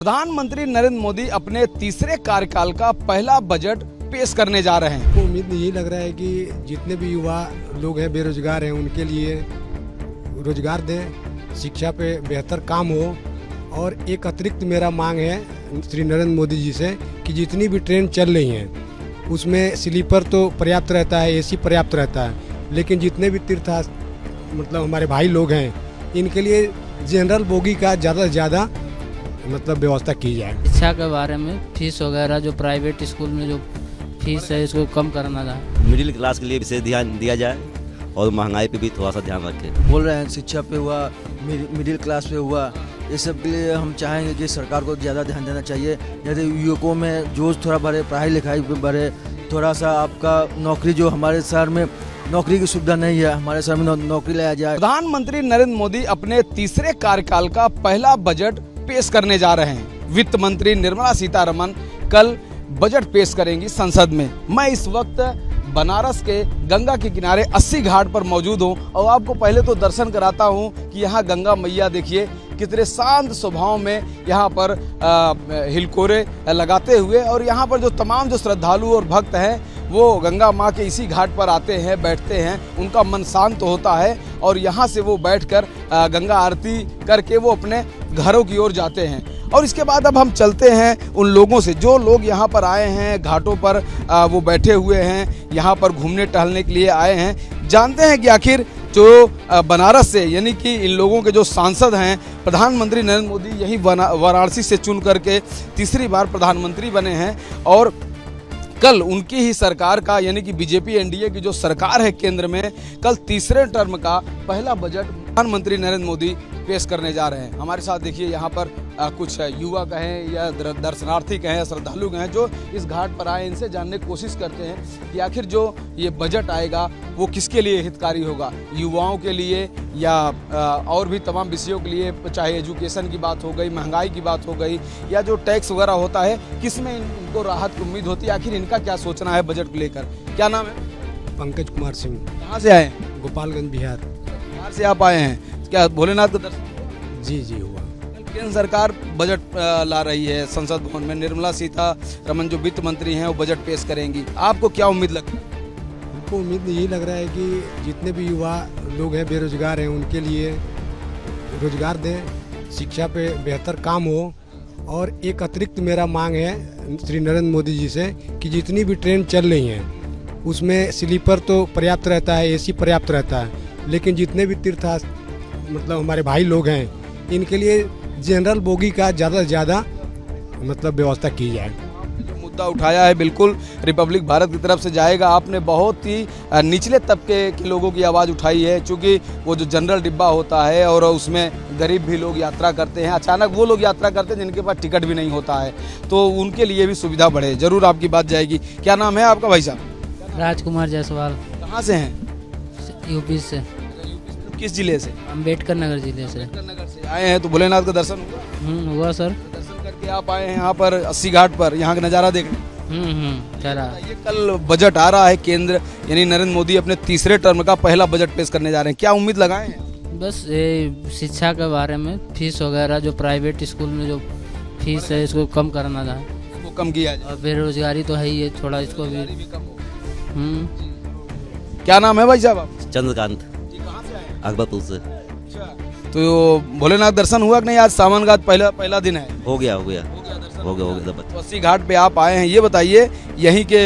प्रधानमंत्री नरेंद्र मोदी अपने तीसरे कार्यकाल का पहला बजट पेश करने जा रहे हैं। को उम्मीद यही लग रहा है कि जितने भी युवा लोग हैं बेरोजगार हैं उनके लिए रोजगार दें, शिक्षा पे बेहतर काम हो। और एक अतिरिक्त मेरा मांग है श्री नरेंद्र मोदी जी से कि जितनी भी ट्रेन चल रही हैं उसमें स्लीपर तो पर्याप्त रहता है, एसी पर्याप्त रहता है, लेकिन जितने भी मतलब हमारे भाई लोग हैं इनके लिए जनरल बोगी का ज़्यादा से ज़्यादा व्यवस्था की जाए। शिक्षा के बारे में फीस वगैरह जो प्राइवेट स्कूल में जो फीस है इसको कम करना था। मिडिल क्लास के लिए विशेष ध्यान दिया जाए और महंगाई पे भी थोड़ा सा ध्यान रखें। बोल रहे हैं शिक्षा पे हुआ, मिडिल क्लास पे हुआ, ये सब के लिए हम चाहेंगे कि सरकार को ज़्यादा ध्यान देना चाहिए। यदि युवकों में जोश थोड़ा बढ़े, पढ़ाई लिखाई पे बढ़े, थोड़ा सा आपका नौकरी जो हमारे शहर में नौकरी की सुविधा नहीं है, हमारे शहर में नौकरी लाया जाए। प्रधानमंत्री नरेंद्र मोदी अपने तीसरे कार्यकाल का पहला बजट पेश करने जा रहे हैं। वित्त मंत्री निर्मला सीतारमण कल बजट पेश करेंगी संसद में। मैं इस वक्त बनारस के गंगा के किनारे 80 घाट पर मौजूद हूं और आपको पहले तो दर्शन कराता हूं कि यहां गंगा मैया देखिए कितने शांत स्वभाव में यहां पर हिलकोरे लगाते हुए, और यहां पर जो तमाम जो श्रद्धालु और भक्त हैं वो गंगा माँ के इसी घाट पर आते हैं, बैठते हैं, उनका मन शांत होता है और यहाँ से वो बैठकर गंगा आरती करके वो अपने घरों की ओर जाते हैं। और इसके बाद अब हम चलते हैं उन लोगों से जो लोग यहाँ पर आए हैं, घाटों पर वो बैठे हुए हैं, यहाँ पर घूमने टहलने के लिए आए हैं। जानते हैं कि आखिर जो बनारस से यानी कि इन लोगों के जो सांसद हैं, प्रधानमंत्री नरेंद्र मोदी यही वाराणसी से चुन करके तीसरी बार प्रधानमंत्री बने हैं और कल उनकी ही सरकार का यानी कि बीजेपी एनडीए की जो सरकार है केंद्र में, कल तीसरे टर्म का पहला बजट प्रधानमंत्री नरेंद्र मोदी पेश करने जा रहे हैं। हमारे साथ देखिए यहाँ पर कुछ युवा कहें या दर्शनार्थी कहें, श्रद्धालु कहें, जो इस घाट पर आए, इनसे जानने की कोशिश करते हैं कि आखिर जो ये बजट आएगा वो किसके लिए हितकारी होगा, युवाओं के लिए या और भी तमाम विषयों के लिए, चाहे एजुकेशन की बात हो गई, महंगाई की बात हो गई, या जो टैक्स वगैरह होता है, किसमें इनको राहत की उम्मीद होती है। आखिर इनका क्या सोचना है बजट को लेकर। क्या नाम है? पंकज कुमार सिंह। कहाँ से आए हैं? गोपालगंज बिहार। बिहार से आप आए हैं। क्या भोलेनाथ का दर्शन? जी हुआ। केंद्र सरकार बजट ला रही है संसद भवन में। निर्मला सीतारमण जो वित्त मंत्री हैं वो बजट पेश करेंगी। आपको क्या उम्मीद लगती है? हमको उम्मीद यही लग रहा है कि जितने भी युवा लोग हैं बेरोजगार हैं उनके लिए रोजगार दें, शिक्षा पे बेहतर काम हो। और एक अतिरिक्त मेरा मांग है श्री नरेंद्र मोदी जी से कि जितनी भी ट्रेन चल रही हैं उसमें स्लीपर तो पर्याप्त रहता है, एसी पर्याप्त रहता है, लेकिन जितने भी हमारे भाई लोग हैं इनके लिए जनरल बोगी का ज़्यादा से ज़्यादा व्यवस्था की जाए। जो मुद्दा उठाया है बिल्कुल रिपब्लिक भारत की तरफ से जाएगा। आपने बहुत ही निचले तबके के लोगों की आवाज़ उठाई है, क्योंकि वो जो जनरल डिब्बा होता है और उसमें गरीब भी लोग यात्रा करते हैं, अचानक वो लोग यात्रा करते हैं जिनके पास टिकट भी नहीं होता है, तो उनके लिए भी सुविधा बढ़े। जरूर आपकी बात जाएगी। क्या नाम है आपका भाई साहब? राजकुमार जायसवाल। कहाँ से हैं? यूपी से। किस जिले से? अम्बेडकर नगर जिले से। नगर से आए हैं, तो भोलेनाथ का दर्शन हुआ? हुआ सर। दर्शन करके आप आए हैं यहाँ पर 80 घाट पर, यहाँ का नज़ारा देखने। चला। ये कल बजट आ रहा है, केंद्र यानी नरेंद्र मोदी अपने तीसरे टर्म का पहला बजट पेश करने जा रहे हैं। क्या उम्मीद लगाए हैं? बस ये शिक्षा के बारे में फीस वगैरह जो प्राइवेट स्कूल में जो फीस है इसको कम करना था। वो कम किया जाए। और बेरोजगारी तो है ही है, थोड़ा इसको भी। क्या नाम है भाई साहब आप? चंद्रकांत, कहाँ से आए हैं? अकबरपुर से। तो भोलेनाथ दर्शन हुआ कि नहीं? आज सावन घाट पहला दिन है। हो गया सब। 80 घाट पे आप आए हैं, ये बताइए यहीं के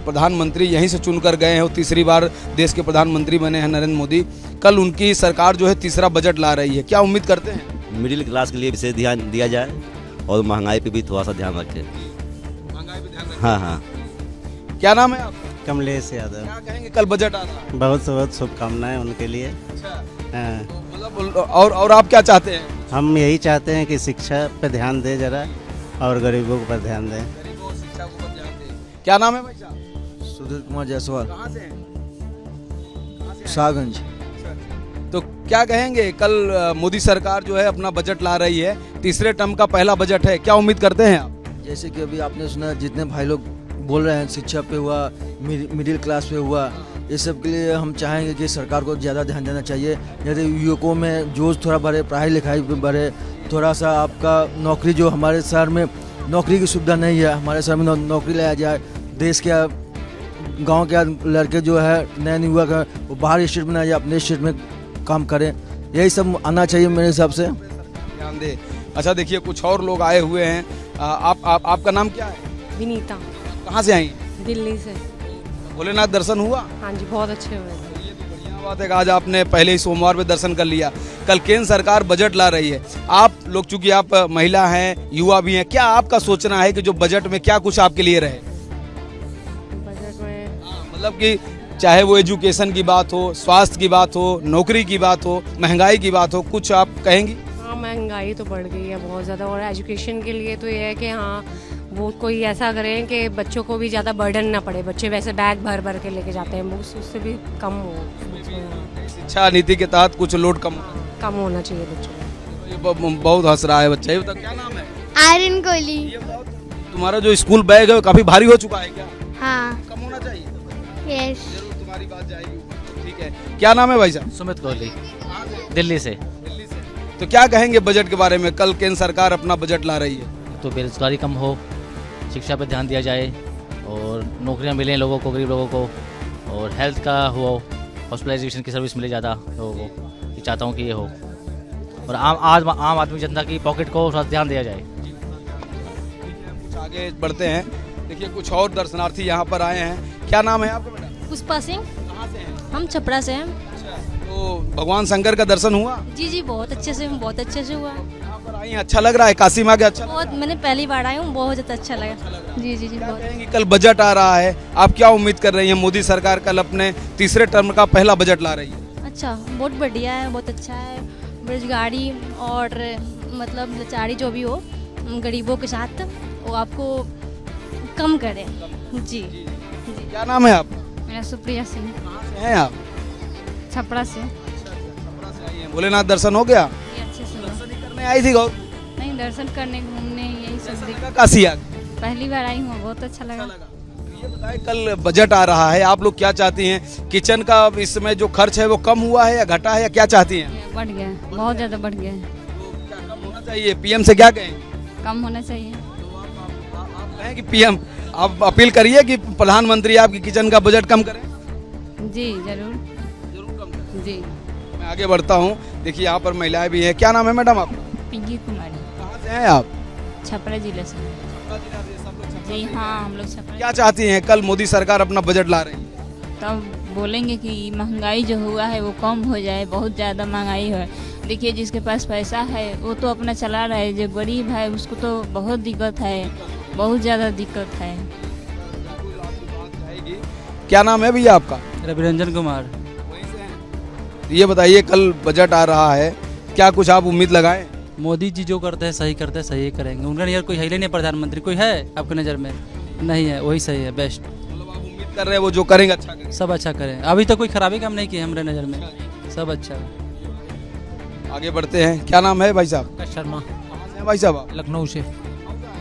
प्रधानमंत्री यहीं से चुनकर गए हैं, तीसरी बार देश के प्रधानमंत्री बने हैं नरेंद्र मोदी। कल उनकी सरकार जो है तीसरा बजट ला रही है। क्या उम्मीद करते हैं? मिडिल क्लास के लिए विशेष ध्यान दिया जाए और महंगाई पे भी थोड़ा सा ध्यान रखें। हाँ। क्या नाम है आपका? कमलेश यादव। क्या कहेंगे, कल बजट आ रहा है? बहुत शुभकामनाएं उनके लिए। हाँ। मतलब और आप क्या चाहते हैं? हम यही चाहते हैं कि शिक्षा पे ध्यान दें जरा और गरीबों पर ध्यान दें। शिक्षा को ध्यान दें। क्या नाम है भाई साहब? सुधीर कुमार जायसवाल। कहाँ से हैं? शाहगंज। तो क्या कहेंगे, कल मोदी सरकार जो है अपना बजट ला रही है, तीसरे टर्म का पहला बजट है, क्या उम्मीद करते हैं आप? जैसे कि अभी आपने सुना जितने भाई लोग बोल रहे हैं शिक्षा पे हुआ, मिडिल क्लास पे हुआ, ये सब के लिए हम चाहेंगे कि सरकार को ज़्यादा ध्यान देना चाहिए। यदि युवकों में जोश थोड़ा बढ़े, पढ़ाई लिखाई पे बढ़े, थोड़ा सा आपका नौकरी, जो हमारे शहर में नौकरी की सुविधा नहीं है, हमारे शहर में नौकरी लाया जाए। देश के गांव के लड़के जो है नए युवक हैं, वो बाहर स्टेट में ना जाए, अपने स्टेट में काम करें। यही सब आना चाहिए मेरे हिसाब से। ध्यान दे। अच्छा देखिए, कुछ और लोग आए हुए हैं। आपका नाम क्या है? विनीता, कहाँ से आई? दिल्ली से। भोलेनाथ दर्शन हुआ? हाँ जी, बहुत अच्छे हुए। ये तो बढ़िया बात है कि आज आपने पहले ही सोमवार पे दर्शन कर लिया। कल केंद्र सरकार बजट ला रही है। आप लोग, चूंकि आप महिला हैं, युवा भी हैं, क्या आपका सोचना है कि जो बजट में क्या कुछ आपके लिए रहे? बजट में मतलब कि चाहे वो एजुकेशन की बात हो, स्वास्थ्य की बात हो, नौकरी की बात हो, महंगाई की बात हो, कुछ आप कहेंगी? हाँ, महंगाई तो बढ़ गई है बहुत ज़्यादा, और एजुकेशन के लिए तो ये है कि हाँ वो कोई ऐसा करें कि बच्चों को भी ज़्यादा बर्डन ना पड़े। बच्चे वैसे बैग भर भर के लेके जाते हैं बुक्स, उससे भी कम हो। शिक्षा नीति के तहत कुछ लोड कम होना चाहिए बच्चों को। ये बहुत हंस रहा है बच्चा। ये बताओ, क्या नाम है? आयरन कोहली। तुम्हारा जो स्कूल बैग है वो काफी भारी हो चुका है क्या? हाँ। कम होना चाहिए। यस। जरूर तुम्हारी बात जाएगी ऊपर। ठीक है, क्या नाम है भाई साहब? सुमित कोहली, दिल्ली से। दिल्ली से। तो क्या कहेंगे बजट के बारे में? कल केंद्र सरकार अपना बजट ला रही है। तो बेरोजगारी कम हो, शिक्षा पर ध्यान दिया जाए और नौकरियां मिलें लोगों को, गरीब लोगों को, और हेल्थ का हो, हॉस्पिटलाइजेशन की सर्विस मिले ज़्यादा लोगों को। ये चाहता हूँ कि ये हो, और आम आदमी जनता की पॉकेट को थोड़ा ध्यान दिया जाए। कुछ आगे बढ़ते हैं। देखिए, कुछ और दर्शनार्थी यहाँ पर आए हैं। क्या नाम है आपका बेटा? पुष्पा सिंह। कहाँ से हैं? हम छपरा से हैं। अच्छा, तो भगवान शंकर का दर्शन हुआ? जी जी, बहुत अच्छे से हुआ। यहाँ पर आई हैं, अच्छा लग रहा है? काशी माँ के अच्छा लग रहा बहुत, मैंने पहली बार आई हूँ, बहुत ज़्यादा अच्छा लगा। जी जी जी, है? बहुत। कहेंगी कल बजट आ रहा है, आप क्या उम्मीद कर रही हैं? मोदी सरकार कल अपने तीसरे टर्म का पहला बजट ला रही है। अच्छा, बहुत बढ़िया है, बहुत अच्छा है। बेरोजगारी और मतलब लाचारी जो भी हो गरीबों के साथ, वो आपको कम करे। जी जी। क्या नाम है आपका? मेरा सुप्रिया सिंह। कहाँ से हैं आप? छपरा से। छपरा से आई हैं। भोलेनाथ दर्शन हो गया? ये अच्छे से हुआ। दर्शन ही करने आई थी गौर? नहीं, दर्शन करने घूमने यही सब देख। काशी आ गई? पहली बार आई हूँ, बहुत अच्छा लगा। ये बताएं, कल बजट आ रहा है, आप लोग क्या चाहती हैं? किचन का इसमें जो खर्च है वो कम हुआ है या घटा है, या क्या चाहती हैं? बढ़ गया, बहुत ज़्यादा बढ़ गया। तो क्या कम होना चाहिए? पीएम से क्या कहेंगे? कम होना चाहिए। आप कहें कि पीएम, आप अपील करिए कि प्रधानमंत्री आपकी किचन का बजट कम करें। जी जरूर कम करें। जी। मैं आगे बढ़ता हूँ। देखिए, यहाँ पर महिलाएं भी हैं। क्या नाम है मैडम आपका? पिंकी कुमारी। कहाँ से हैं आप? छपरा जिले से। जी हाँ, हम लोग छपरा। क्या चाहती हैं? कल मोदी सरकार अपना बजट ला रही है। तब बोलेंगे कि महंगाई जो हुआ है वो कम हो जाए, बहुत ज़्यादा महंगाई है। देखिए, जिसके पास पैसा है वो तो अपना चला रहा है, जो गरीब है उसको तो बहुत दिक्कत है, बहुत ज़्यादा दिक्कत है। क्या नाम है भैया आपका? रविरंजन कुमार। ये बताइए, कल बजट आ रहा है, क्या कुछ आप उम्मीद लगाएं? मोदी जी जो करते हैं सही करते हैं, सही ही करेंगे। उनका नज़र कोई है ही नहीं, प्रधानमंत्री कोई है आपकी नज़र में? नहीं है, वही सही है, बेस्ट। मतलब आप उम्मीद कर रहे हैं वो जो करेंगे अच्छा करेंगे? सब अच्छा करें। अभी तक कोई खराबी काम नहीं किया हमारे नज़र में, सब अच्छा। आगे बढ़ते हैं। क्या नाम है भाई साहब? शर्मा। कहाँ से हैं भाई साहब? लखनऊ से।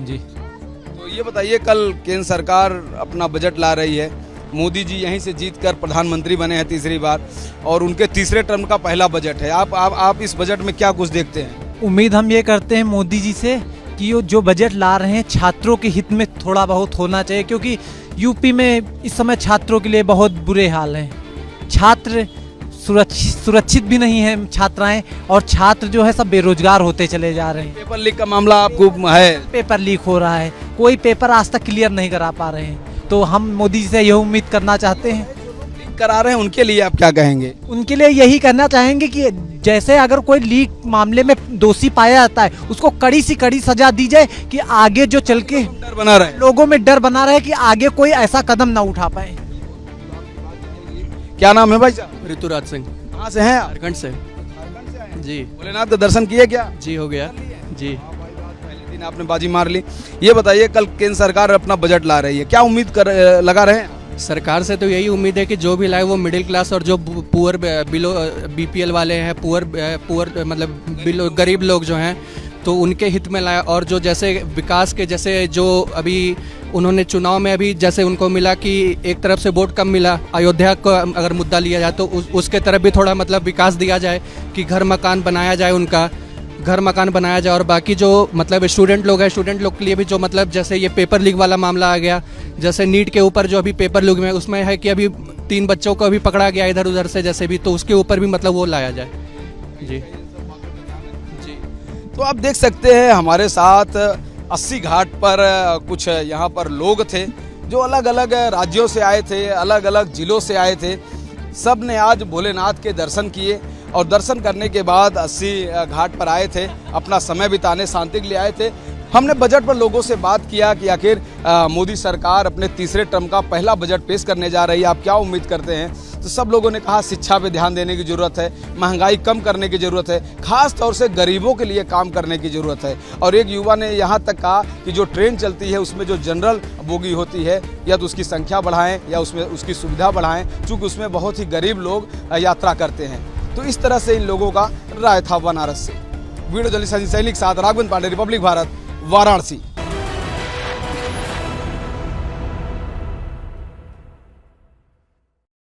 जी। तो ये बताइए, कल केंद्र सरकार अपना बजट ला रही है। मोदी जी यहीं से जीतकर प्रधानमंत्री बने हैं तीसरी बार, और उनके तीसरे टर्म का पहला बजट है। आप इस बजट में क्या कुछ देखते हैं? उम्मीद हम ये करते हैं मोदी जी से कि वो जो बजट ला रहे हैं छात्रों के हित में थोड़ा बहुत होना चाहिए, क्योंकि यूपी में इस समय छात्रों के लिए बहुत बुरे हाल हैं। छात्र सुरक्षित भी नहीं है छात्राएं, और छात्र जो है सब बेरोजगार होते चले जा रहे हैं। पेपर लीक का मामला आपको है? पेपर लीक हो रहा है, कोई पेपर आज तक क्लियर नहीं करा पा रहे हैं। तो हम मोदी जी से यह उम्मीद करना चाहते हैं। लीक करा रहे हैं उनके लिए आप क्या कहेंगे? उनके लिए यही कहना चाहेंगे कि जैसे अगर कोई लीक मामले में दोषी पाया जाता है, उसको कड़ी से कड़ी सजा दी जाए, कि आगे जो चल के डर बना रहे, लोगों में डर बना रहे कि आगे कोई ऐसा कदम ना उठा पाए। क्या नाम है भाई साहब? ऋतुराज सिंह। कहाँ से हैं आप? झारखंड से। जी। भोलेनाथ का दर्शन किए क्या? जी, हो गया जी। पहले दिन आपने बाजी मार ली। ये बताइए, कल केंद्र सरकार अपना बजट ला रही है, क्या उम्मीद लगा रहे हैं? सरकार से तो यही उम्मीद है कि जो भी लाए वो मिडिल क्लास और जो पुअर बिलो बीपीएल वाले हैं, पुअर मतलब बिलो गरीब लोग जो हैं, तो उनके हित में लाए। और जो जैसे विकास के, जैसे जो अभी उन्होंने चुनाव में अभी जैसे उनको मिला कि एक तरफ से वोट कम मिला, अयोध्या को अगर मुद्दा लिया जाए तो उसके तरफ भी थोड़ा मतलब विकास दिया जाए, कि घर मकान बनाया जाए उनका, घर मकान बनाया जाए और बाकी जो मतलब स्टूडेंट लोग हैं, स्टूडेंट लोग के लिए भी जो मतलब जैसे ये पेपर लीक वाला मामला आ गया, जैसे नीट के ऊपर जो अभी पेपर लीक में उसमें है कि अभी 3 बच्चों को अभी पकड़ा गया इधर उधर से जैसे भी, तो उसके ऊपर भी मतलब वो लाया जाए। जी जी। तो आप देख सकते हैं हमारे साथ 80 घाट पर कुछ यहाँ पर लोग थे जो अलग अलग राज्यों से आए थे, अलग अलग जिलों से आए थे। सब ने आज भोलेनाथ के दर्शन किए और दर्शन करने के बाद 80 घाट पर आए थे, अपना समय बिताने, शांति के लिए आए थे। हमने बजट पर लोगों से बात किया कि आखिर मोदी सरकार अपने तीसरे टर्म का पहला बजट पेश करने जा रही है, आप क्या उम्मीद करते हैं? तो सब लोगों ने कहा शिक्षा पे ध्यान देने की ज़रूरत है, महंगाई कम करने की ज़रूरत है, खास तौर से गरीबों के लिए काम करने की ज़रूरत है। और एक युवा ने यहाँ तक कहा कि जो ट्रेन चलती है उसमें जो जनरल बोगी होती है या तो उसकी संख्या बढ़ाएं या उसमें उसकी सुविधा बढ़ाएं, चूँकि उसमें बहुत ही गरीब लोग यात्रा करते हैं। तो इस तरह से इन लोगों का राय था बनारस से। वीडियो जर्नलिस्ट संजय सैनिक साथ राघवेंद्र पांडे, रिपब्लिक भारत, वाराणसी।